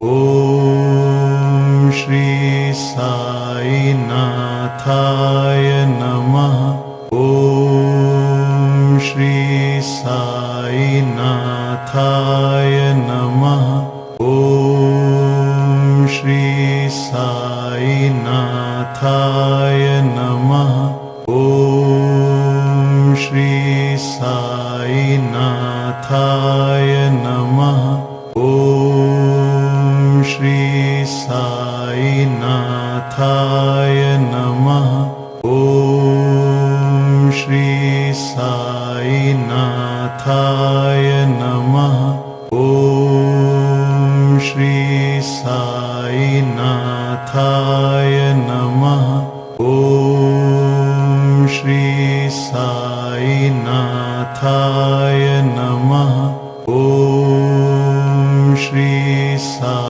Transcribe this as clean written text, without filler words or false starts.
ॐ श्री साई नाथाय नमः। ॐ श्री साई नाथाय नमः। ॐ श्री साई नाथाय नमः। ॐ श्री साई नाथाय नमः। ॐ श्री साई नाथाय नमः। ॐ श्री साई नाथाय नमः। ॐ श्री साई नाथाय